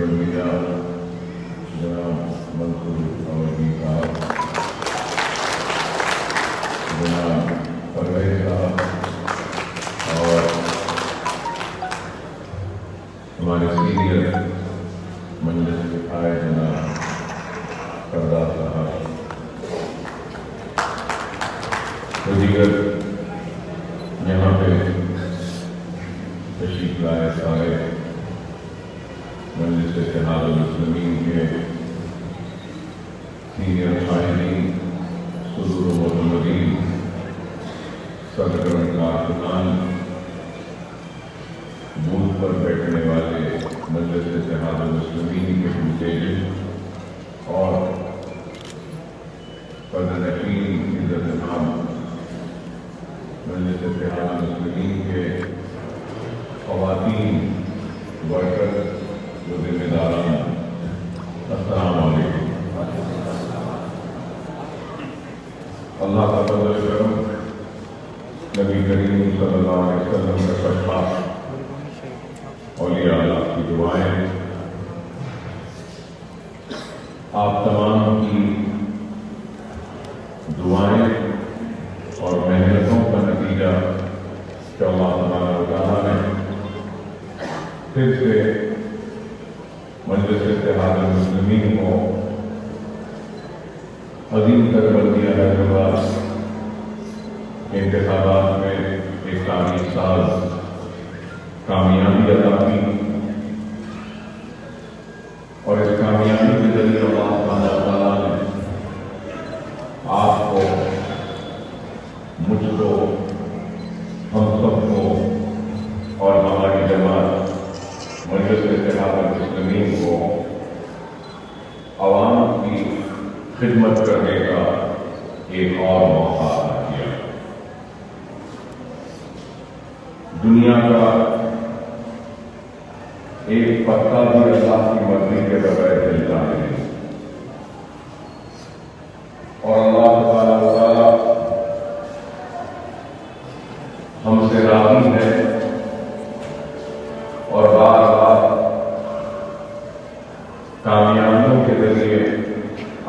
الانبیاء جناب منصور اورگی صاحب، جناب پرویز صاحب، اور ہمارے سینئر مجلس کے آئے جناب سردار صاحب، تو دیگر یہاں پہ تشریف لائے سارے مجلس اتحاد المسلمین کے سینئر قائدین، صدور و محتمدین، صدر کارکنان، بوتھ پر بیٹھنے والے مجلس اتحاد المسلمین کے متعلق اور صدرنشین عزت عام مجلس اتحاد المسلمین کے خواتین، ورکر، جو ذمہ داران، السلام علیکم۔ اللہ کا فضل و کرم، نبی کریم صلی اللہ علیہ وسلم کا صدقہ، اولیاء اللہ کی دعائیں، آپ تمام کی دعائیں اور محنتوں کا نتیجہ کہ اللہ تبارک و تعالیٰ نے پھر سے مجلس اتحاد المسلمین کو عظیم تر بلدیہ حیدرآباد کے انتخابات میں ایک کامیاب سال کامیابی عطا کی، اور اس کامیابی کے ذریعے اللہ تبارک و تعالیٰ نے آپ کو، مجھ کو، ہم سب کو اور ہماری جماعت مجلس اتحاد المسلمین کو عوام کی خدمت کرنے کا ایک اور موقع عطا کیا۔ دنیا کا ایک پتا بھی اللہ کی مرضی کے بغیر چلتا نہیں، اور اللہ تبارک و تعالیٰ ہم سے راضی ہے اور بار بار کامیابیوں کے ذریعے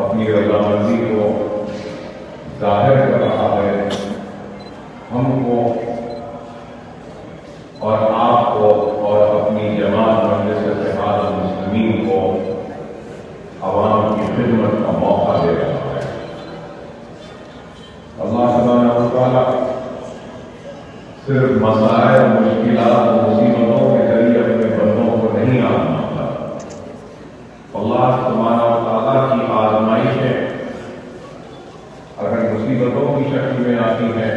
اپنی رضامندی کو ظاہر کر رہا ہے، ہم کو اور آپ کو اور اپنی جماعت مجلس اتحاد المسلمین کو عوام کی خدمت کا موقع دے رہا ہے۔ اللہ تبارک و تعالیٰ صرف مسائل، مشکلات اور مصیبتوں کے ذریعے اپنے بندوں کو نہیں آزماتا۔ اللہ تبارک و تعالیٰ کی آزمائشیں اگر مصیبتوں کی شکل میں آتی ہیں،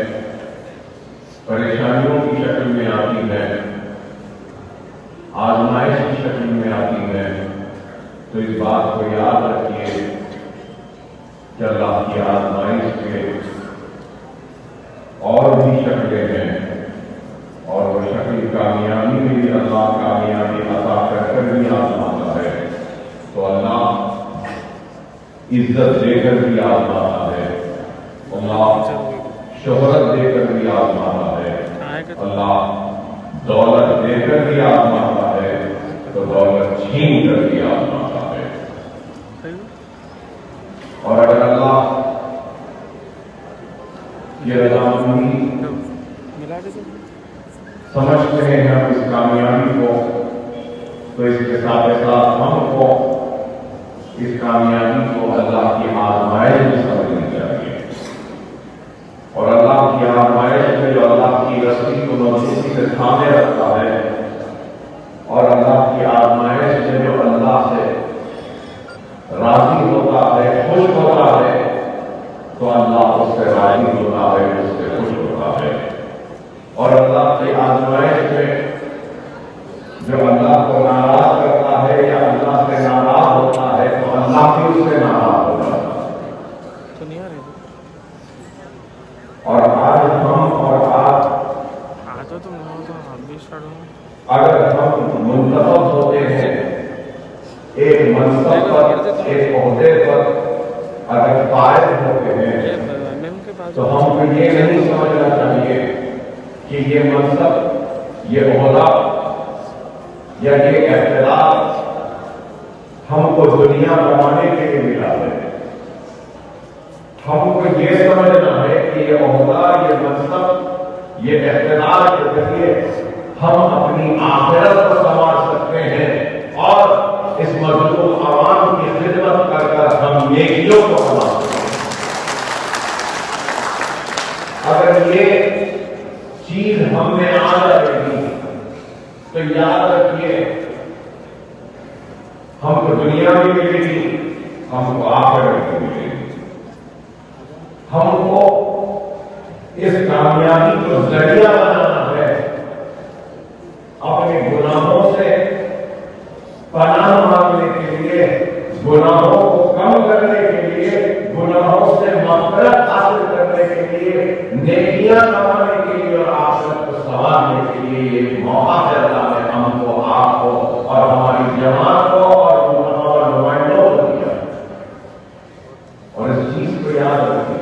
پریشانیوں کی شکل میں آتی ہیں، آزمائش کی شکل میں آتی ہیں، تو اس بات کو یاد رکھیے کہ اللہ کی آزمائش کے اور بھی شکلیں ہیں، اور وہ شکل کامیابی میں بھی اللہ کامیابی عطا کر بھی آزماتا ہے، تو اللہ عزت دے کر بھی آزماتا ہے، اللہ شہرت دے کر بھی آزماتا ہے، اللہ دولت دے کر بھی آزماتا ہے، تو دولت چھین کر بھی آزماتا ہے۔ اور اگر اللہ یہ رضامندی سمجھتے ہیں ہم اس کامیابی کو، تو اس کے ساتھ ساتھ ہم کو اس کامیابی کو اللہ کی آزمائش میں سمجھنی چاہیے، اور اللہ کی آزمائش میں جو اللہ کی رسی کو مضبوطی سے تھامے رکھتا ہے، اور اللہ کی آزمائش میں جو اللہ سے راضی ہوتا ہے، خوش ہوتا ہے، تو اللہ اس سے راضی ہوتا ہے، اس سے خوش ہوتا ہے۔ اور اللہ کی آزمائش میں جو اللہ کو ناراض کرتا ہے یا اللہ سے ناراض ہوتا ہے، تو اللہ بھی اس سے ناراض ہو جاتا ہے۔ اور آج ہم اور آپ اگر ہم منتخب ہوتے ہیں ایک منصب پر، ایک عہدے پر اگر فائز ہوتے ہیں، تو ہم کو یہ نہیں سمجھنا چاہیے کہ یہ منصب، یہ عہدہ یا یہ اختلاف دنیا کمانے کے لیے ملا ہے. ہم کو یہ سمجھنا ہے کہ یہ عہدہ، یہ منصب، یہ اقتدار کے ذریعے ہم اپنی آخرت کو سنوار سکتے ہیں اور اس مظلوم عوام کی خدمت کر کر ہم نیکیوں کو کما سکتے ہیں. اگر یہ چیز ہم میں آ جائے گی تو یاد رکھیے ہم کو دنیا بھی ملے گی، ہم کو آخرت بھی ملے گی. ہم کو اس کامیابی کو ذریعہ بنانا ہے اپنے گناہوں سے پناہ مانگنے کے لیے، گناہوں کو کم کرنے کے لیے، گناہوں سے مغفرت حاصل کرنے کے لیے، نیکیاں کمانے کے لیے اور آخرت کو سنوارنے کے لیے. یہ موقع ہے اللہ نے ہم کو، آپ کو اور ہماری جماعت کو اور نمائندوں کو دیا. اور اس چیز کو یاد رکھیے،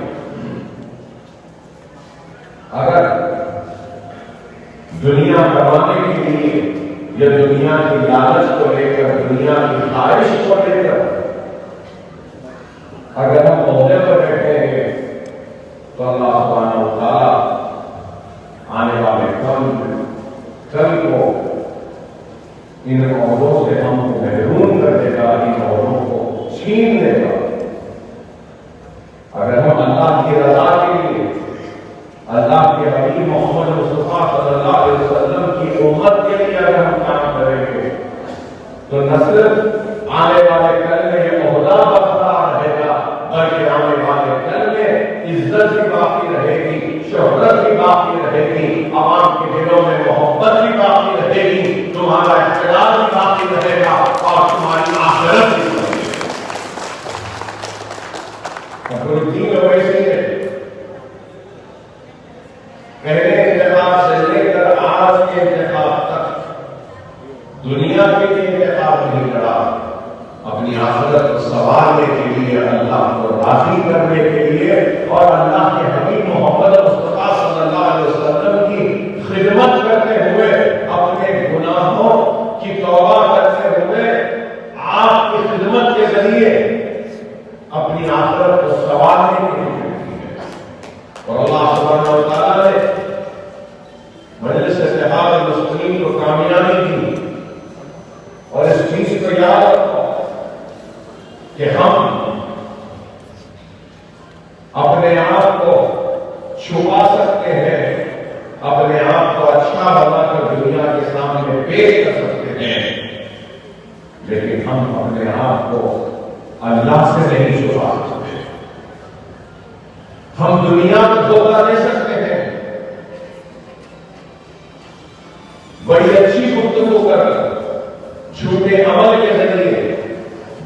اگر دنیا کمانے کے لیے یا دنیا کی لالچ کو لے کر، دنیا کی خواہش کو لے کر اگر ہم عہدے پر بیٹھے ہیں تو اللہ سبحانہ و تعالیٰ آنے والے کل کو ان عہدوں سے ہم کو محروم کر دے گا، ان عہدوں کو چھین دے گا. اگر ہم اللہ کی رضا کے لیے، اللہ کے حبیب محمد مصطفیٰ صلی اللہ علیہ وسلم کی امت کے لیے اگر ہم کام کریں گے تو نہ صرف آنے والے کل میں یہ عہدہ برقرار رہے گا، بلکہ آنے والے کل میں عزت بھی باقی رہے گی، شہرت بھی باقی رہے گی، عوام کے دلوں میں محبت بھی باقی رہے گی، تمہارا اقتدار بھی باقی رہے گا اور تمہاری آخرت بھی باقی رہے گی. ویسے پہلے انتخاب سے لے کر آج کے انتخاب تک دنیا کے لیے انتخاب نہیں کرا، اپنی آخرت کو سنوارنے کے لیے، اللہ کو راضی کرنے کے لیے اور اللہ کے حبیب محمد مصطفیٰ صلی اللہ علیہ وسلم کی خدمت کرتے ہوئے، اپنے گناہوں کی توبہ کرتے ہوئے، آپ کی خدمت کے ذریعے اپنی آخرت کو سنوارنے کے لیے. اور اللہ سبحانہ و تعالیٰ نے مجلس اتحاد المسلمین کو کامیابی دی. اور اس چیز کو یاد رکھو کہ ہم اپنے آپ کو چھپا سکتے ہیں، اپنے آپ کو اچھا بنا کر دنیا کے سامنے پیش کر سکتے ہیں، لیکن ہم اپنے آپ کو اللہ سے نہیں چھپا سکتے. ہم دنیا کو دھوکہ دے سکتے ہیں، بڑی اچھی گفتگو کر جھوٹے عمل کے ذریعے،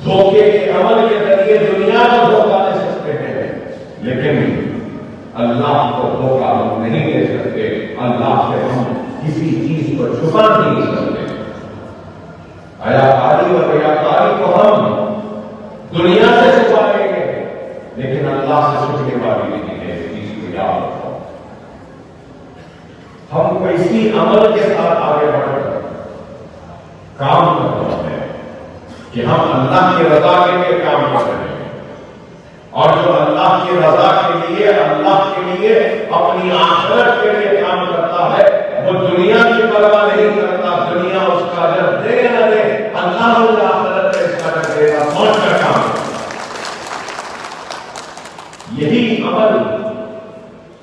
دھوکے کے عمل کے ذریعے دنیا کو دھوکہ دے سکتے ہیں، لیکن اللہ کو دھوکہ ہم نہیں دے سکتے. اللہ سے ہم کسی چیز کو چھپا نہیں سکتے. عیاکاری اور ریاکاری کو ہم دنیا سے چھپائیں گے، لیکن اللہ سے چھپنے والی نہیں ہے. اس چیز کو یاد رکھو. ہم کو اسی عمل کے ساتھ آگے بڑھ کر کام کرنا ہے کہ ہم اللہ کی رضا کے لیے کام کر رہے ہیں، اور جو اللہ کی رضا کے لیے، اللہ کے لیے، اپنی آخرت کے لیے کام کرتا ہے، وہ دنیا کی پرواہ نہیں کرتا. دنیا اس کا اجر دے نہ دے، اللہ اس آخرت میں اس کا اجر دے گا. سوچ کر کام. یہی عمل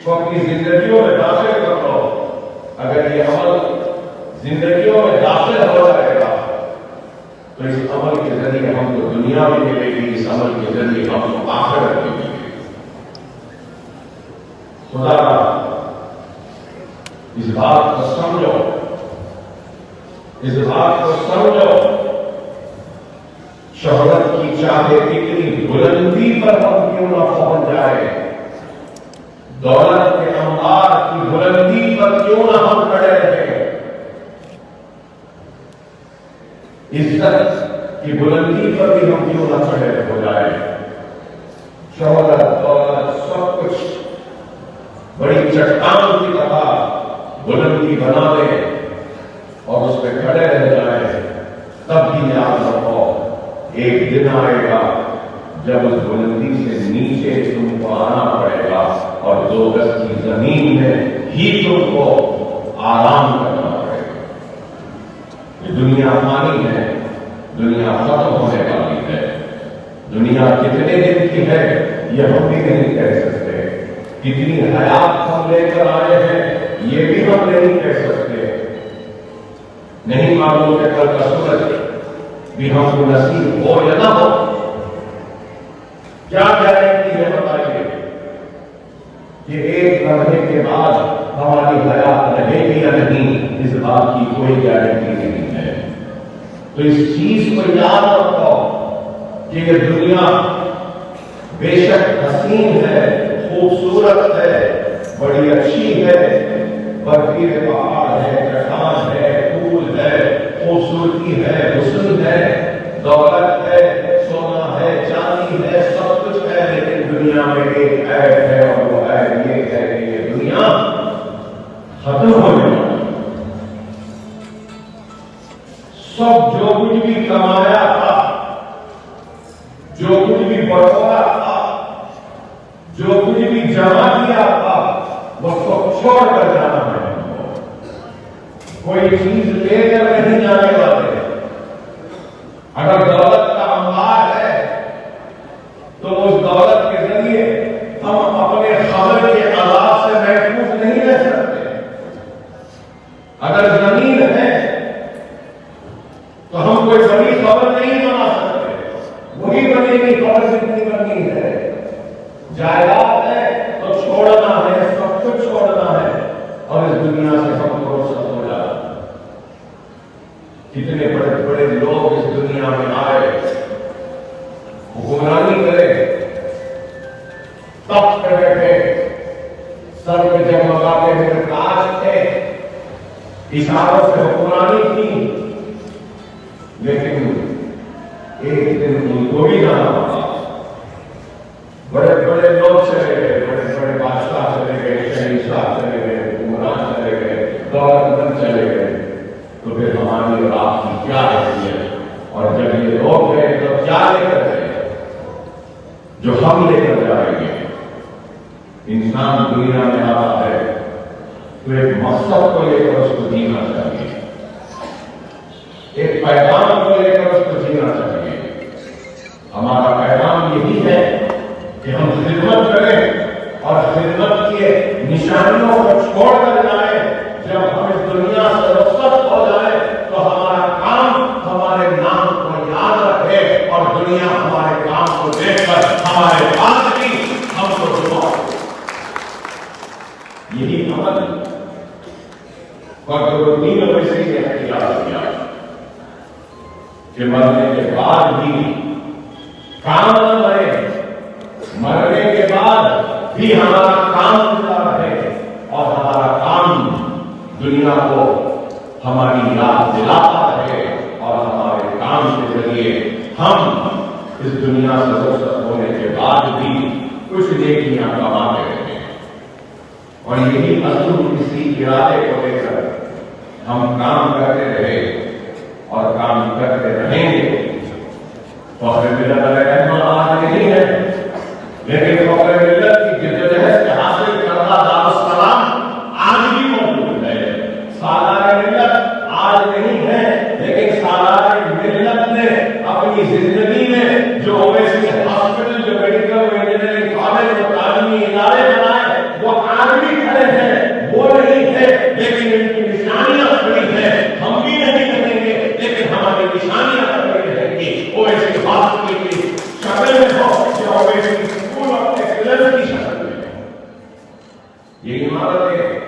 کو اپنی زندگیوں میں داخل کر لو. اگر یہ عمل زندگیوں میں داخل ہو جائے گا تو اس عمل کے ذریعے ہم کو دنیا بھی ملے گی، اس عمل کے ذریعے ہم کو آخرت بھی ملے گی. خدا اس بات کو سمجھو، اس بات کو سمجھو. شہرت کی چاہے کتنی بلندی پر ہم کیوں نہ پہنچ جائے، دولت کے انبار کی بلندی پر کیوں نہ ہم کھڑے رہے، عزت کی بلندی پر بھی ہم کیوں نہ کھڑے ہو جائے. شہرت، دولت، سب کچھ بڑی چٹان کی طرح بلندی بنا دیں اور اس پہ کھڑے رہ جائیں، تب بھی یاد رکھو ایک دن آئے گا جب اس بلندی سے نیچے تم کو آنا پڑے گا اور 2 گز کی زمین میں ہی تم کو آرام کرنا پڑے گا۔ یہ دنیا فانی ہے، دنیا ختم ہونے والی ہے، دنیا کتنے دن کی ہے یہ ہم بھی نہیں کہہ سکتے، کتنی حیات ہم لے کر آئے ہیں یہ بھی ہم نہیں کہہ سکتے، نہیں معلوم کہ کل کا سورج بھی ہم کو نصیب ہو یا نہ ہو، کیا گارنٹی ہے بتائیے کہ ایک لمحے کے بعد ہماری حیات رہے گی یا نہیں، اس بات کی کوئی گارنٹی نہیں ہے۔ تو اس چیز کو یاد رکھو کہ یہ دنیا بے شک حسین ہے، خوبصورت ہے، بڑی اچھی ہے، برفیلے پہاڑ ہے، چٹان ہے، پھول ہے، خوبصورتی ہے، حسن ہے، دولت ہے، سونا ہے، چاندی ہے، سب کچھ ہے، لیکن دنیا میں ایک عیب ہے اور وہ عیب یہ ہے کہ یہ دنیا ختم ہونے والی ہے۔ سب جو کچھ بھی کمایا تھا، جو کچھ بھی بڑھویا تھا، جو کچھ بھی جمع کیا تھا، وہ سب چھوڑ کر جانا ہے۔ کوئی چیز لے کر نہیں جانے والے۔ اگر دولت کا انبار ہے تو اس دولت کے ذریعے ہم اپنے خبر کے عذاب سے محفوظ نہیں رہ سکتے۔ اگر زمین ہے تو ہم کوئی بڑی خبر نہیں بنا سکتے، وہی بنے گی خبر جتنی بنی ہے۔ جائیداد ہے تو چھوڑنا ہے، سب کچھ چھوڑنا ہے اور اس دنیا سے ہم کو رخصت ہو جانا۔ کتنے بڑے بڑے لوگ اس دنیا میں آئے، حکمرانی کرے، تخت پہ بیٹھے، سر پہ جگمگاتے ہوئے تاج تھے، اشاروں سے حکمرانی کی، لیکن ایک دن ان کو بھی جانا پڑا۔ بڑے بڑے لوگ چلے گئے، بڑے بڑے بادشاہ چلے گئے، شہنشاہ چلے گئے، حکمران چلے گئے، دولت مند چلے گئے، تو پھر ہماری اور آپ کی کیا حیثیت؟ اور جب یہ لوگ گئے تو کیا لے کر گئے جو ہم لے کر جائیں گے؟ انسان دنیا میں آتا ہے تو ایک مقصد کو لے کر اس کو جینا چاہیے، ایک پیغام کو لے کر اس کو جینا چاہیے۔ ہمارا پیغام یہی ہے کہ ہم خدمت کریں اور خدمت کی نشانیوں کو چھوڑ کر جائیں۔ جب ہم اس دنیا سے رخصت ہو جائیں تو ہمارا کام ہمارے نام کو یاد رکھے اور دنیا ہمارے کام کو دیکھ کر ہمارے پاس بھی ہم کو دعا دے۔ یہی عمل قدرالدین اویسی نے اختیار کیا کہ مرنے کے بعد بھی کام نہ مرے، مرنے کے بعد بھی ہمارا کام ہوتا رہے اور ہمارا کام دنیا کو ہماری یاد دلاتا رہے اور ہمارے کام کے ذریعے ہم اس دنیا سے رخصت ہونے کے بعد بھی کچھ نیکیاں کماتے رہے۔ اور یہی اصول کسی ارادے کو لے کر ہم کام کرتے رہے اور کام کرتے رہیں گے۔ فخر ملت علیہ رحمہ آج نہیں ہے، لیکن فخر ملت کی جدوجہد سے حاصل کردہ دارالسلام آج بھی موجود ہے۔ سالار ملت آج نہیں ہے، لیکن سالار ملت نے اپنی زندگی میں جو اویسی ہاسپٹل، جو میڈیکل انجینئرنگ کالج، جو تعلیمی ادارے بنائے وہ آج بھی کھڑے ہیں، وہ نہیں ہے لیکن ان کی نشانیاں کھڑی ہیں۔ ہم بھی نہیں کہیں گے لیکن ہماری نشانیاں کھڑی رہیں گی۔ اویسی ہاسپٹل کی شکل میں ہو یا اویسی اسکول اپنے کلر کی شکل میں ہو، یہ عمارتیں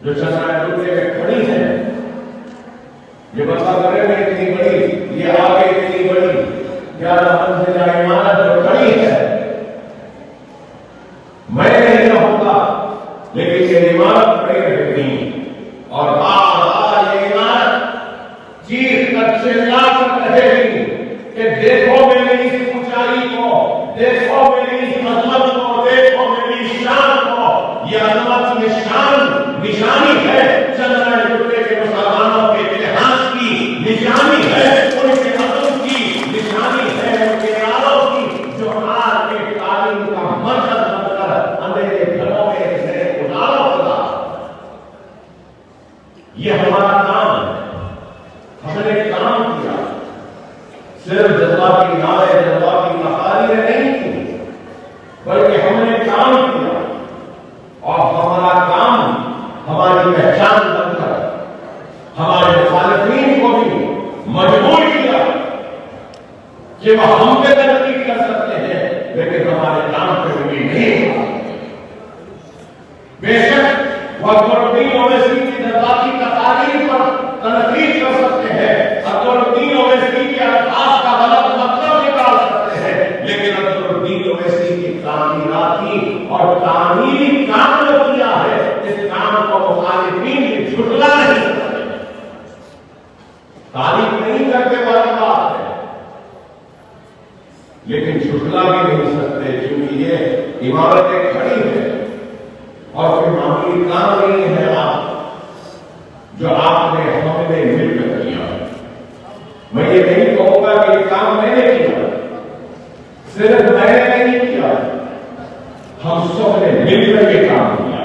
جو چندراگوٹے میں کھڑی ہیں، یہ بتا کرے میں اتنی بڑی، یہ آگے اتنی بڑی 11 منزلہ عمارت جو کھڑی ہے، میں نہیں رہوں گا لیکن یہ عمارت کھڑی رہے گی اور بار یہ عمارت چیخ کر چلا کر رہے گی کہ دیکھو میری اس اونچائی کو، دیکھو میری اس عظمت کو، دیکھو میری شان کو۔ یہ عظمت نشانی ہے چندراگوٹے کے مسلمانوں کے اتحاد کی، نشانی ہے ان کے عظم کی، صرف جذباتی نعرے جذباتی تقاریر نہیں کی، بلکہ ہم نے کام کیا اور ہمارا کام ہماری پہچان بن کر ہمارے مخالفین کو بھی مجبور کیا کہ وہ ہم پہ تنقید کر سکتے ہیں لیکن ہمارے کام پہ بھی نہیں۔ بے شک وہ اکبرالدین اویسی کی جذباتی تقاریر پر تنقید کر سکتے ہیں، اکبرالدین اویسی کے الفاظ کا غلط مطلب نکال سکتے ہیں، لیکن اکبرالدین اویسی کی تعمیراتی اور تعمیری کام جو کیا ہے اس کام کو مخالفین کی جھٹلا نہیں کرتے، تعریف نہیں کرتے والی بات ہے، لیکن جھٹلا بھی نہیں سکتے کیونکہ یہ عمارتیں کھڑی ہیں اور کوئی معمولی کام نہیں ہے آپ جو آپ نے ہم نے مل کر کیا۔ میں یہ نہیں کہوں گا کہ یہ کام میں نے کیا، صرف میں نے نہیں کیا، ہم سب نے مل کر یہ کام کیا۔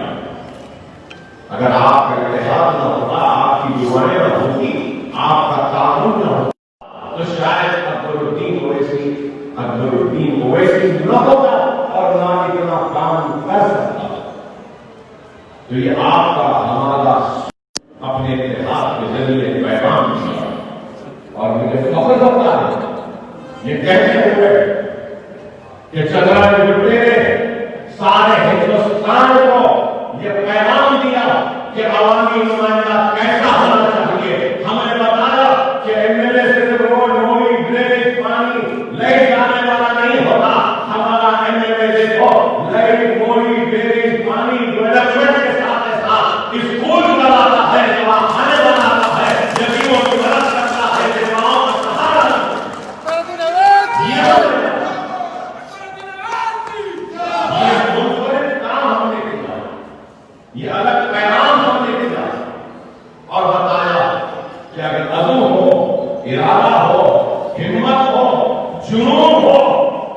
اگر آپ کا اتحاد نہ ہوتا، آپ کی دعائیں نہ ہوتی، آپ کا تعاون نہ ہوتا تو شاید اکبرالدین اویسی نہ ہوتا اور نہ اتنا کام کر سکتا۔ تو یہ آپ کا ہمارا اپنے اتحاد کے ذریعے پیغام دیا اور مجھے فخر ہوتا ہے یہ کہتے ہوئے کہ چندرائن گٹے نے سارے ہندوستان کو یہ پیغام دیا کہ عوامی نمائندہ کیسا ہونا چاہیے۔ ہمیں بتایا کہ ایم ایل اے صرف روڈ مولی ڈرینیج پانی لے جانے والا نہیں ہوتا، ہمارا ایم ایل اے دیکھو لائٹ مولی ڈرینیج پانی ڈیولپمنٹ کے ساتھ ساتھ اسکول بناتا ہے، دواخانے بناتا ہے، یتیموں کی مدد کرتا ہے، بیواؤں کا سہارا یہ الگ پیغام ہم نے دیا اور بتایا کہ اگر عزم ہو، ارادہ ہو، ہمت ہو، جنون ہو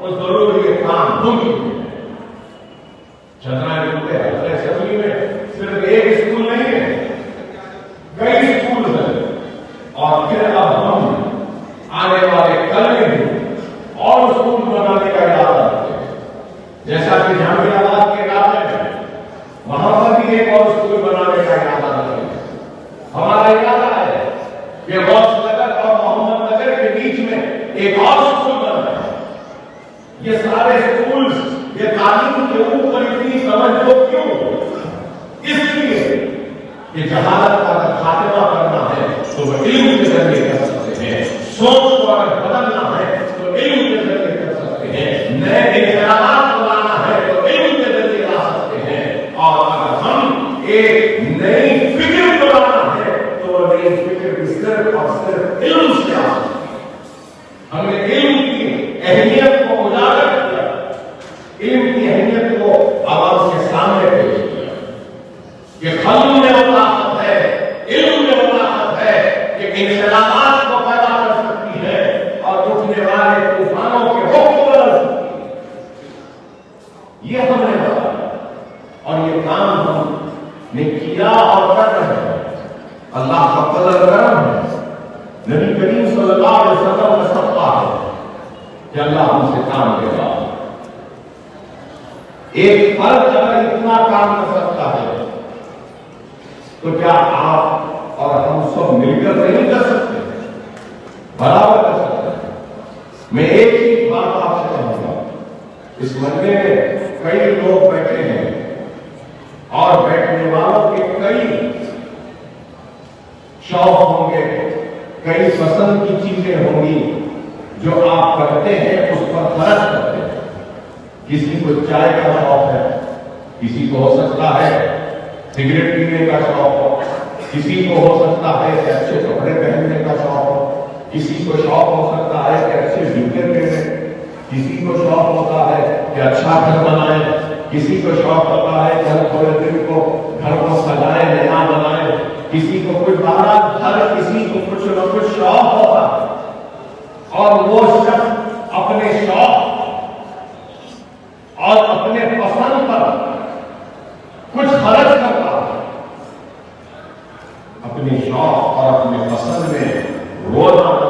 تو ضرور یہ کام ممکن ہے۔ چندرائن گٹے اسمبلی میں صرف ایک اسکول نہیں ہے، کئی اسکول ہیں اور پھر اب ہم آنے والے کل میں اور اسکول بنانے کا ارادہ رکھتے ہیں، جیسا کہ جامعہ آباد کے علاقے میں وہاں پر بھی ایک اور اسکول بنانے کا ارادہ رکھتے ہیں۔ ہمارا ارادہ ہے کہ غوث نگر اور محمد نگر کے بیچ میں ایک اور اسکول بننا ہے۔ یہ سارے اسکولز یہ تعلیم کے اوپر اتنی توجہ کیوں؟ اس لیے کہ جہالت کا اگر خاتمہ کرنا ہے تو وہ علم کے ذریعے کر سکتے ہیں، سوچ کو اگر بدلنا ہے تو علم کے ذریعے کر سکتے ہیں، نئے انقلابات کو لانا ہے تو علم کے ذریعے لا سکتے ہیں، اور اگر ہم ایک نئی فکر کو لانا ہے تو وہ نئی فکر بھی صرف اور صرف علم سے آ سکتی ہے۔ ہم نے علم کی اہمیت کو اجاگر کیا، علم کی اہمیت کو عوام کے سامنے پیش کیا کہ قلم میں وہ طاقت ہے، علم میں وہ طاقت ہے کہ انقلابات کو پیدا کر سکتی ہے اور اٹھنے والے طوفانوں کے رخ کو بدل سکتی ہے۔ یہ ہم نے بتایا اور یہ کام ہم نے کیا اور کر رہے ہیں۔ اللہ کا فضل کرم ہے، نبی کریم صلی اللہ علیہ وسلم کا صدقہ ہے کہ اللہ ہم سے کام لے گا۔ ایک فرد اگر اتنا کام کر سکتا ہے تو کیا آپ اور ہم سب مل کر نہیں کر سکتے؟ برابر کر سکتے ہیں۔ میں ایک ہی بات آپ سے کہوں گا، اس مجلے میں کئی لوگ بیٹھے ہیں اور بیٹھنے والوں کے کئی شوق ہوں گے، کئی پسند کی چیزیں ہوں گی جو آپ کرتے ہیں، اس پر خرچ کرتے ہیں۔ کسی کو چائے کا شوق ہے، کسی کو ہو سکتا ہے سگریٹ پینے کا شوق ہو، کسی کو ہو سکتا ہے کہ اچھے کپڑے پہننے کا شوق ہو، کسی کو شوق ہو سکتا ہے کہ اچھے جوتے پہنے، کسی کو شوق ہوتا ہے کہ اچھا گھر بنائے، کسی کو شوق ہوتا ہے کہ ہر تھوڑے دن کو گھر کو سجائے، نیا بنائے، کسی کو کچھ باہر ہر کسی کو کچھ نہ کچھ شوق ہوتا ہے اور وہ شخص اپنے شوق اور اپنے پسند پر کچھ خرچ کرتا ہے۔ اپنے شوق اور اپنے پسند میں روزانہ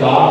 4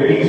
30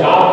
4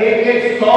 100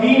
3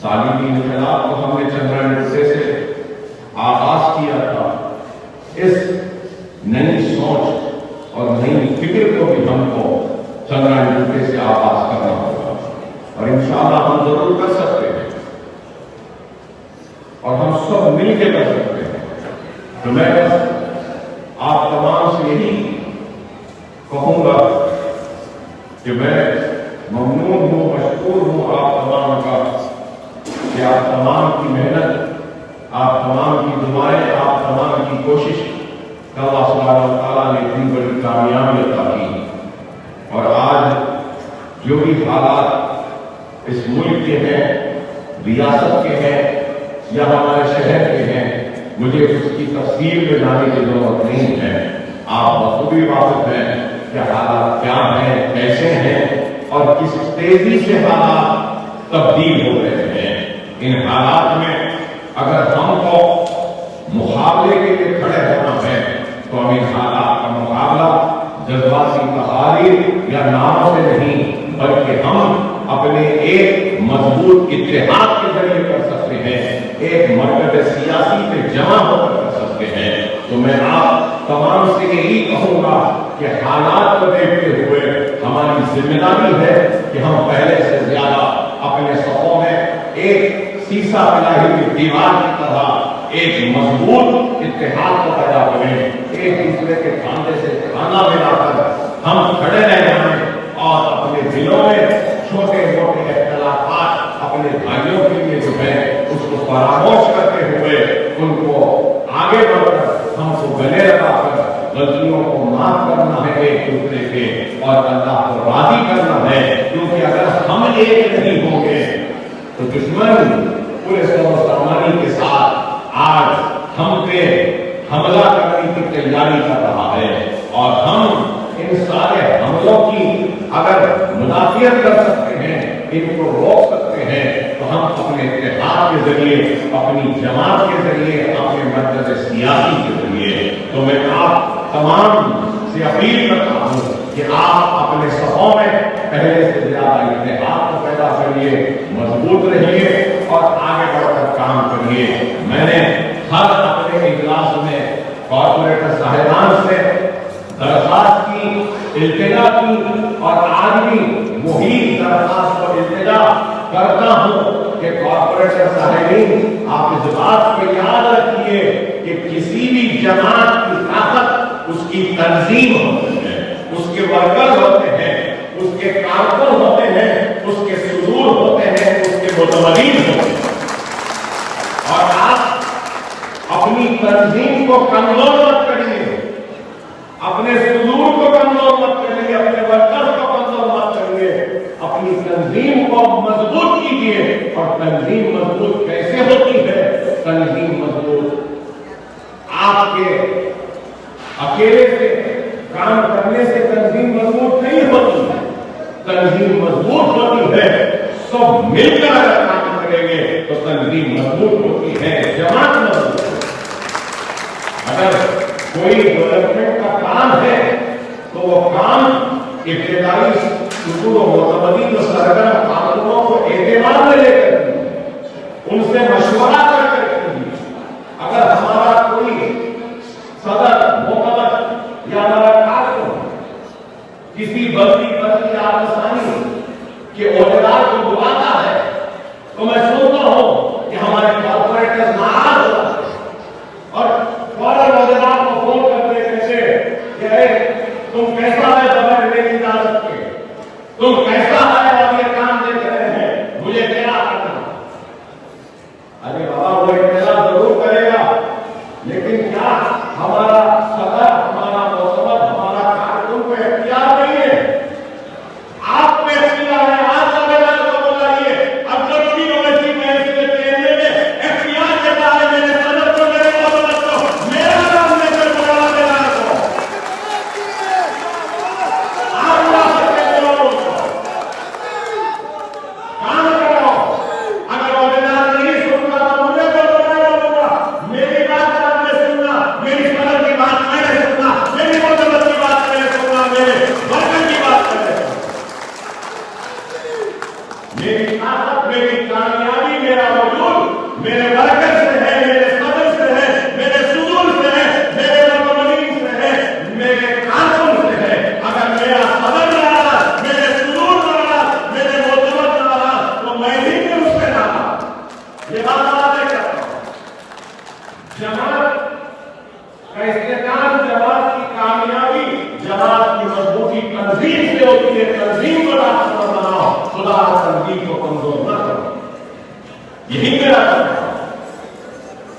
سالمی انقلاب کو ہم نے چندرائن 2 سے آغاز کیا تھا۔ اس نئی سوچ اور نئی فکر کو بھی ہم کو چندرائن 2 سے آغاز کرنا ہوگا، اور انشاءاللہ ہم ضرور کر سکتے ہیں، اور ہم سب مل کے کر سکتے ہیں۔ تو میں بس آپ تمام سے یہی کہوں گا کہ میں ممنون ہوں، مشکور ہوں آپ تمام کا کہ آپ تمام کی محنت، آپ تمام کی دعائیں، آپ تمام کی کوشش کہ اللہ سبحانہ و تعالیٰ نے اتنی بڑی کامیابی عطا کی، اور آج جو بھی حالات اس ملک کے ہیں، ریاست کے ہیں یا ہمارے شہر کے ہیں، مجھے اس کی تفصیل میں جانے کی ضرورت نہیں ہے۔ آپ بخوبی واقف ہیں کہ حالات کیا ہیں، کیسے ہیں، اور کس تیزی سے حالات تبدیل ہو رہے ہیں۔ ان حالات میں اگر ہم کو مقابلے کے لیے کھڑے ہونا ہے تو ہم ان حالات کا مقابلہ جذباتی تحاریر یا ناموں سے نہیں، بلکہ ہم اپنے ایک مضبوط اتحاد کے ذریعے کر سکتے ہیں، ایک مرکز سیاسی پہ جمع ہو کر سکتے ہیں۔ تو میں آپ تمام سے یہی کہوں گا کہ حالات کو دیکھتے ہوئے ہماری ذمہ داری ہے کہ ہم پہلے سے زیادہ اپنے صفوں میں ایک سیسا پلائی ہوئی دیوار کی طرح ایک مضبوط اتحاد کو پیدا کریں، ایک دوسرے کے کاندھے سے کاندھا ملا کر ہم کھڑے رہ جائیں، اور اپنے دلوں میں چھوٹے موٹے اختلافات اپنے بھائیوں کے لیے جو ہے اس کو فراموش کرتے ہوئے ان کو آگے بڑھ کر ہم کو گلے لگا کر غلطیوں کو معاف کرنا ہے ایک دوسرے کے، اور اللہ کو راضی کرنا ہے، کیونکہ اگر ہم ایک نہیں ہوں گے تو دشمن پورے سامانی کے ساتھ آج ہم پہ حملہ کرنے کی تیاری کر رہا ہے، اور ہم ان سارے حملوں کی اگر مدافعت کر سکتے ہیں، ان کو روک سکتے ہیں، تو ہم اپنے اتحاد کے ذریعے، اپنی جماعت کے ذریعے، اپنے مرکز سیاسی کے ذریعے۔ تو میں آپ تمام سے اپیل کرتا ہوں کہ آپ اپنے صفوں میں پہلے سے زیادہ اتحاد کو پیدا کریے، مضبوط رہیے اور آگے بڑھ کر کام کریے۔ میں نے ہر اپنے اجلاس میں کارپوریٹر صاحبان سے درخواست کی، التجا کی، اور آج بھی وہی درخواست اور التجا کرتا ہوں کہ کارپوریٹر صاحبین آپ اس بات کو یاد رکھیے کہ کسی بھی جماعت کی طاقت اس کی تنظیم ہوتی ہے، اس کے ورکر ہوتے ہیں، اس کے کارکن ہوتے ہیں، اس کے صدور ہوتے ہیں، اس کے متولین ہوتے ہیں، اور آپ اپنی تنظیم کو کمزور مت کریے، اپنے صدور کو کمزور مت کریے، اپنے ورکر کو کمزور مت کریے، اپنی تنظیم کو مضبوط کیجیے۔ اور تنظیم مضبوط کیسے ہوتی ہے؟ تنظیم مضبوط آپ کے اکیلے سے کام کرنے سے تنظیم مضبوط نہیں ہوتی ہے، تنظیم مضبوط ہوتی ہے سب مل کر اگر کام کریں گے تو تنظیم مضبوط ہوتی ہے، جماعت مضبوط ہے۔ اگر کوئی ڈیولپمنٹ کا کام ہے تو وہ کام ابتدائی سطور و متمدن و سرگرم کارکنوں کو اعتماد میں لے کر ان سے مشورہ کر کر اگر ہمارا کوئی صدر موقت یا ہمارا کارکن کسی بلدی آسانی کے عہدیدار کو بلاتا ہے تو میں سنتا ہوں کہ ہمارے کارپوریٹر ناراض ہوتا ہے اور فوراً عہدیدار کو فون کرتے کہتے کہ تم کیسا ہے بغیر میری اجازت کے، تم کیسا ہے اور یہ کام دیکھ رہے ہیں، مجھے کیا کرنا؟ ارے بابا وہ اطلاع ضرور کرے گا، لیکن کیا ہمارا صدر، ہمارا موسمت، ہمارا کارکن کو اختیار نہیں ہے؟ آپ کو اختیار ہے، آپ کا میری طاقت، میری کامیابی، میرا وجود میرے برکت سے ہے، میرے صبر سے ہے، میرے صدور سے ہے، میرے مطمئن سے ہے، میرے قانون سے ہے۔ اگر میرا صبر نہ رہا، میرے صدور نہ رہا، میرے مطمئن نہ رہا، تو میں بھی اس سے نہ رہا۔ یہ بات واضح کرتا ہوں۔ جماعت کا استحکام، جماعت کی کامیابی، جماعت کی مضبوطی تنظیم سے ہوتی ہے۔ تنظیم کو طاقتور بناؤ، خدا تنظیم کو کمزور نہ کرو۔ یہی میرا کام ہے۔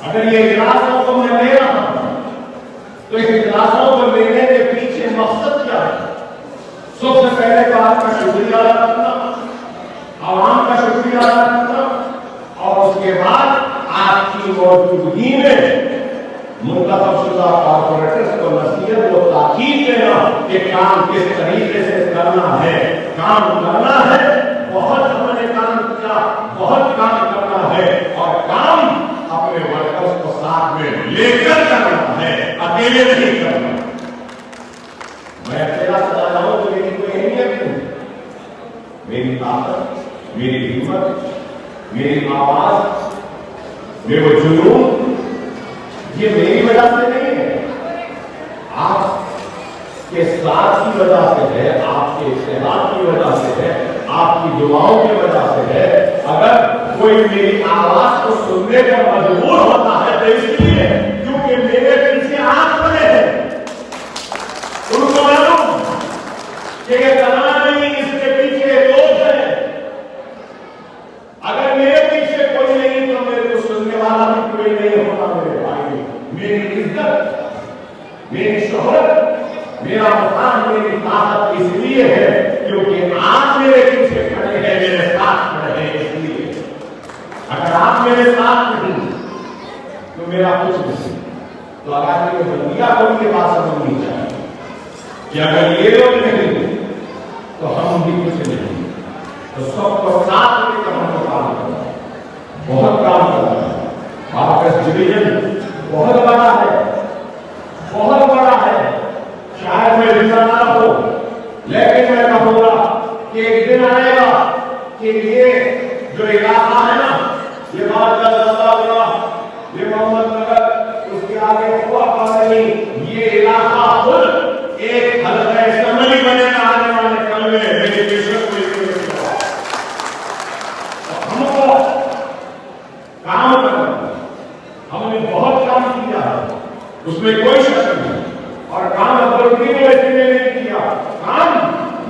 اگر یہ اجلاسوں کو میں لے رہا ہوں تو اس اجلاسوں کو لینے کے پیچھے مقصد کیا ہے؟ سب سے پہلے تو آپ کا شکریہ ادا کرنا، عوام کا شکریہ ادا کرنا، اور اس کے بعد آپ کی موجودگی میں منتخب شدہ کارپوریٹرز کو نصیحت و تاکید دینا کہ کام کس طریقے سے کرنا ہے۔ کام کرنا ہے، بہت ہم نے کام کیا، بہت کام کرنا ہے، اور کام اپنے ورکرز کو ساتھ میں لے کر کرنا ہے، اکیلے نہیں کرنا۔ میں اکیلا چلا جاؤں تو میری کوئی اہمیت نہیں۔ میری طاقت، میری ہمت، میری آواز، میرے وہ جنون، یہ میری وجہ سے نہیں ہے، آپ کے ساتھ کی وجہ سے ہے، آپ کے اتحاد کی وجہ سے ہے، آپ کی دعاؤں کی وجہ سے ہے۔ اگر کوئی میری آواز کو سننے پر مجبور ہوتا ہے تو اس لیے کیونکہ میرے پیچھے آپ کھڑے ہیں۔ ان کو معلوم کہ یہ تنہا نہیں، اس کے پیچھے لوگ ہیں۔ اگر میرے پیچھے کوئی نہیں تو میرے کو سننے والا بھی کوئی نہیں ہوتا۔ میرے بھائی، میری عزت، میری شہرت، میرا مقام، میری طاقت اس لیے ہے کیونکہ آپ میرے پیچھے کھڑے ہیں، میرے ساتھ کھڑے ہیں، اس لیے۔ اگر آپ میرے ساتھ نہیں تو میرا کچھ نہیں۔ تو اگر یہ بندیا کو بھی یہ بات سمجھنی چاہیے کہ اگر یہ لوگ نہیں تو ہم بھی کچھ نہیں۔ تو سب کو ساتھ لے کر ہم کو کام کرنا ہے، بہت کام کرنا ہے۔ کاکس ڈویژن بہت بڑا ہے، بہت بڑا ہے۔ شاید میں رضا نہ ہو، لیکن میں کہوں گا کہ ایک دن آئے گا کہ یہ جو علاقہ ہے نا، یہ بات ہوا، یہ محمد نگر، اس کے آگے ہوا پانی، یہ علاقہ خود ایک حلقہ اسمبلی بنے گا آنے والے کل میں۔ میری بشک کو ہم کو کام کرنا، ہم نے بہت کام کیا ہے، اس میں کوئی شک نہیں۔ اور کام اتھارٹی نے ویسے نہیں کیا، کام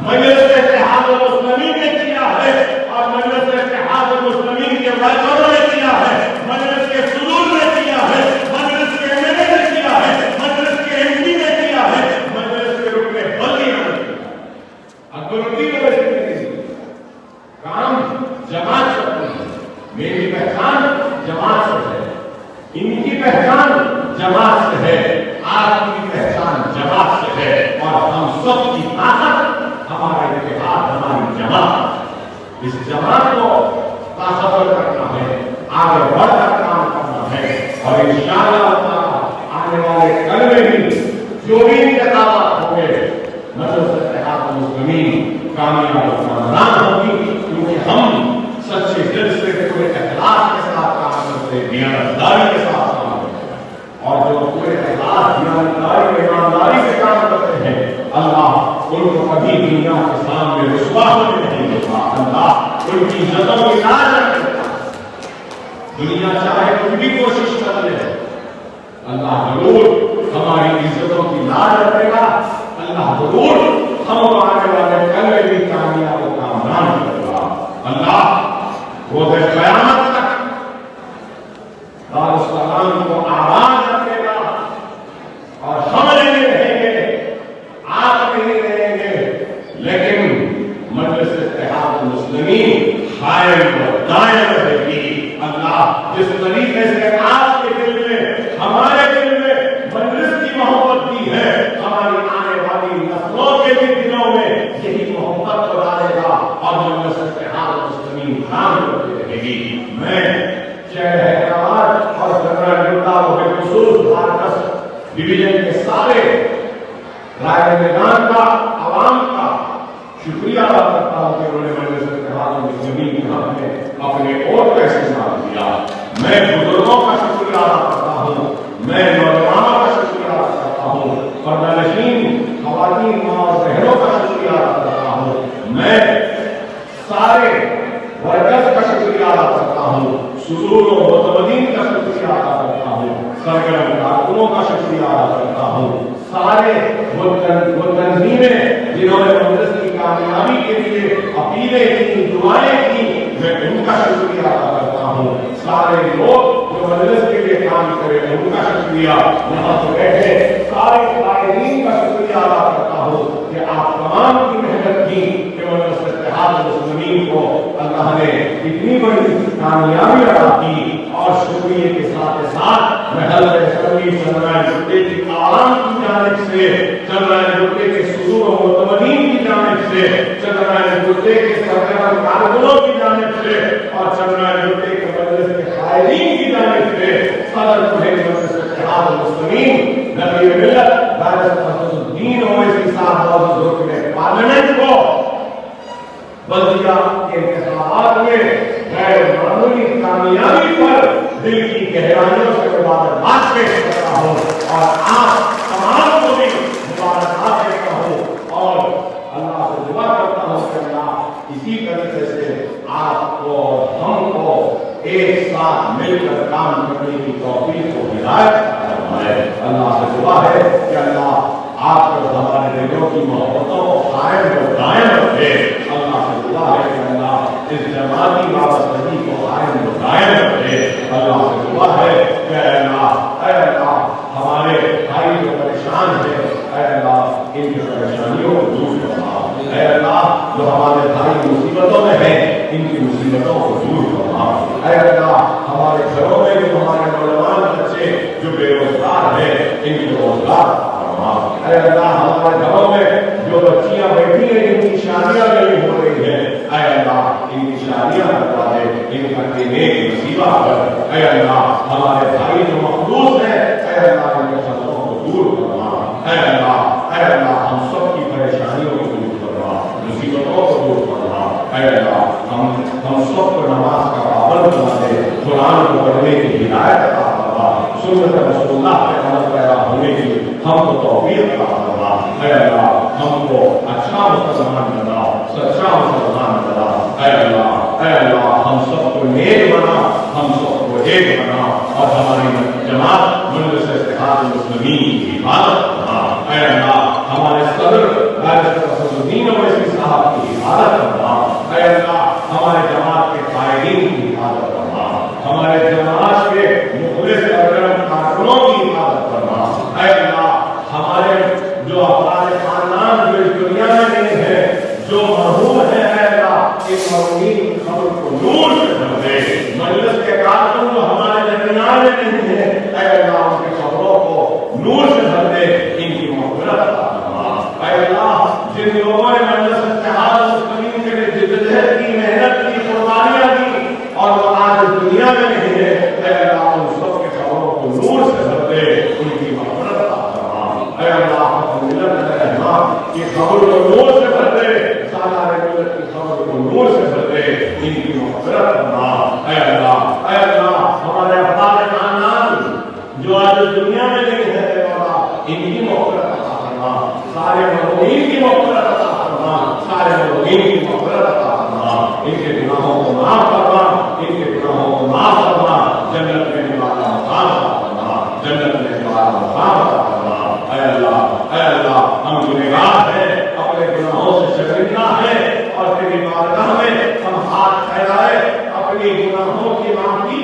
مجلس اتحاد المسلمین نے کیا ہے، اور مجلس اتحاد المسلمین کے ورکروں نے کیا ہے، مجلس کے صدور نے کیا ہے، مجلس کے ایم ایل اے نے کیا ہے، مجلس کے ایم پی نے کیا ہے، مجلس کے رکن بلدیہ نے کیا۔ اتھارٹی نے ویسے نہیں کیا، کام جماعت کرتی ہے۔ میری پہچان جماعت سے ہے، ان کی پہچان جماعت سے ہے، آپ کی پہچان جماعت سے ہے، اور ہم سب کی طاقت ہمارا اتحاد، ہماری جماعت۔ اس جماعت کو طاقتور کرنا ہے، آگے بڑھ کر کام کرنا ہے، اور انشاءاللہ تعالی آنے والے کل میں بھی جو بھی انتخابات ہوں گے، مجلس اتحاد المسلمین کامیاب و کامران ہوگی، کیونکہ ہم سچے دل سے پورے اخلاص کے ساتھ کام کرتے ہیں، دیانتداری کے ساتھ کام کرتے ہیں، اور جو پورے اخلاص، دیانتداری، ایمانداری سے کام کرتے ہیں، اللہ ان کو کبھی دنیا کے سامنے رسوا ہونے نہیں دیتا۔ اللہ ان کی عزتوں کی لاج رکھتا۔ دنیا چاہے کوئی بھی کوشش کر لے، اللہ ضرور ہماری عزتوں کی لاج رکھے گا۔ اللہ ضرور ہم کو آنے والے کل میں بھی کامیاب و کامران کرے گا۔ اللہ روز قیامت تک دارالسلام کو آباد رکھے گا، اور ہم نہیں رہیں گے، آپ نہیں رہیں گے، لیکن مجلس اتحاد المسلمین قائم و دائم رہے گی۔ اللہ جس طریقے سے آپ کے دل میں، ہمارے دل میں مجلس کی محبت دی ہے، ہماری آنے والی نسلوں کے بھی دلوں میں یہی محبت کو ڈالے گا، اور مجلس اتحاد المسلمین کام کرتے رہے گی۔ میں شہر حیدرآباد اور جنرل ڈوڈا و بالخصوص بارکس ڈویژن کے سارے رائے میدان کا، عوام کا شکریہ ادا کرتا ہوں کہ انہوں نے مجلس اتحاد المسلمین کے حق میں اپنے ووٹ کا استعمال کیا. میں بزرگوں کا شکریہ ادا کرتا ہوں, میں نوجوانوں کا شکریہ ادا کرتا ہوں, پردہ نشین خواتین ماں اور بہنوں کا شکریہ ادا کرتا ہوں, میں سارے ورکرز کا شکریہ ادا کرتا ہوں, سرور و متمدین کا شکریہ ادا کرتا ہوں, سرگرم کارکنوں کا شکریہ ادا کرتا ہوں, سارے وہ تنظیمیں جنہوں نے مجلس کی کامیابی کے لیے اپیلیں کی, دعائیں کی, میں ان کا شکریہ ادا کرتا ہوں, سارے لوگ جو مجلس کے لیے کام کرے ان کا شکریہ, یہاں پر بیٹھے سارے قائدین کا شکریہ ادا کرتا ہوں کہ آپ تمام کی محنت کی کہ مجلس اتحاد المسلمین کو اللہ نے اتنی بڑی کامیابی عطا کی. اور شکریہ کے ساتھ میں حضرت اسمبلی چندرائن جٹے کی عوام کی جانب سے, چندرائن جٹے کے سرور و متمدین کی جانب سے, چندرائن جٹے کے سرگرم کارکنوں کی جانب سے اور چندرائن جٹے کے مجلس کے قائدین کی جانب سے صدر مجلس اتحاد المسلمین نبی ملت بارس الدین اویسی صاحب رکن پارلیمنٹ کو بلدیہ کے انتخابات میں غیر معمولی کامیابی پر دل کی گہرائیوں سے مبارکباد پیش کرتا ہوں اور آپ تمام کو بھی مبارکباد دیتا ہوں اور اللہ سے دعا کرتا ہوں کہ اللہ اسی طریقے سے آپ کو اور ہم کو ایک ساتھ مل کر کام کرنے کی توفیق و ہدایت فرمائے. اللہ سے دعا ہے کہ اللہ آپ کو ہمارے دلوں کی محبتوں کو قائم و دائم رکھے. اللہ سے دعا ہے کہ اللہ اس جماعتی وابستگی کو قائم و دائم رکھے. اللہ سے دعا ہے کہ اے اللہ ہمارے بھائی جو پریشان ہیں, اے اللہ ان کی پریشانیوں کو دور فرما. اے اللہ جو ہمارے بھائی مصیبتوں میں ہیں ان کی مصیبتوں کو دور فرما. اے اللہ ہمارے گھروں میں جو ہمارے نوجوان بچے جو بے روزگار ہیں ان کو روزگار فرما. اے اللہ ہمارے گھروں میں جو بچیاں بیٹھی ہیں جن کی شادیاں نہیں ہو رہی ہیں, اے اللہ ان کی شادیاں کروا دے, ان کا نیک نصیبہ کر. اے اللہ ہمارے بھائی جو مخلوص ہیں, اے اللہ ان کے خطروں کو دور فرما. اے اللہ ہم سب کی پریشانیوں کو دور فرما, مصیبتوں کو دور فرما. اے اللہ ہم سب کو نماز کا پابند بنا دے, قرآن کو پڑھنے کی ہدایت عطا فرما, سنت رسول اللہ کے عمل پیرا ہونے کی ہم کو توفیق عطا فرما. اے اللہ ہم کو اچھا مسلمان بنا, سچا مسلمان بنا. اے اللہ ہم سب کو نیک بنا, ہم سب کو ایک بنا اور ہماری جماعت مجلس اتحاد المسلمین کی حفاظت کرنا. اے اللہ ہمارے صدر بارس الدین اویسی صاحب کی حفاظت کرنا. اے اللہ ہمارے جماعت کے قائدین کی حفاظت کرنا, ہمارے جماعت کے مخلص سرگرم کارکنوں کی حفاظت کرنا. اے اللہ ہمارے جو افراد خاندان جو اس دنیا میں نہیں ہے, جو مرحوم ہے, اے اللہ اس مرحومین خبر کو نور سے بھر دے. مجلس کے کارکن جو ہمارے درمیان میں نہیں ہے, اے اللہ ان کی خبروں کو نور سے بھر دے, ان کی مغفرت عطا فرما. اے اللہ جن لوگوں نے مجلس اتحاد المسلمین کے لیے جدوجہد کی, محنت کی, قربانیاں دی اور وہ آج دنیا میں نہیں ہے, اے اللہ ان سب کے خبروں کو نور سے بھر دے, ان کی مغفرت عطا فرما. اے اللہ ملت رحمان کی خبر کو نور سے بھر دے, سالار ملت کی خبر کو نور سے بھر دے, ان کی مغفرت فرما. اے اللہ ہمارے افراد خاندان جو آج دنیا میں نہیں ہے, اے اللہ ان کی مغفرت عطا فرما. سارے مرحومین کی مغفرت عطا فرما, سارے مرحومین کی مغفرت عطا فرما. ان کے گناہوں کو معاف فرما, ان کے گناہوں کو معاف فرما. جنت میں والا مقام عطا فرما, جنت میں والا مقام عطا فرما. اے اللہ ہم گنہگار ہیں, اپنے گناہوں سے شرمندہ ہیں اور تیری بارگاہ میں ہم ہاتھ پھیلائے اپنی گناہوں کی معافی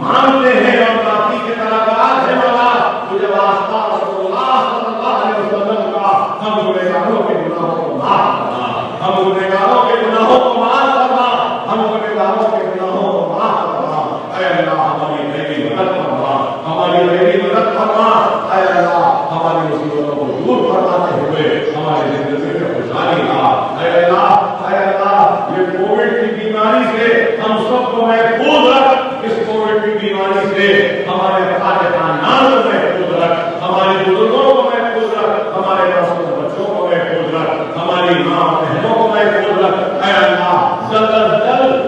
مانگتے ہیں اور معافی کے طلبگار ہیں. مولا تجھے واسطہ رسول اللہ صلی اللہ علیہ وسلم کا, ہم گنہگاروں کے گناہوں کو معاف کرنا, ہم گنہگاروں کے گناہوں کو معاف کرنا, ہم گنہگاروں کے گناہوں کو معاف کرنا. اے اللہ ہماری میری مدد فرما, ہماری میری مدد فرما. اے اللہ ہماری مصیبتوں کو دور فرماتے ہوئے ہماری زندگی میں خوشحالی لا. اے اللہ یہ کووڈ کی بیماری سے ہم سب کو محفوظ رکھ, اس کووڈ کی بیماری سے ہمارے خاندان کو محفوظ رکھ, ہمارے بزرگوں کو محفوظ رکھ, ہمارے معصوم بچوں کو محفوظ رکھ, ہماری ماں بہنوں کو محفوظ رکھ. اے اللہ جلد از جلد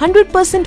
100%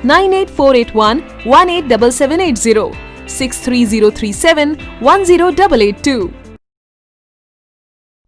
98481 187780, 63037 10882।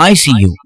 ICU,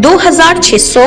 2600,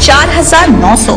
4900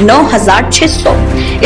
9600।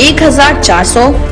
1400,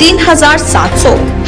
3700,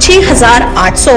6800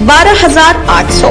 12800।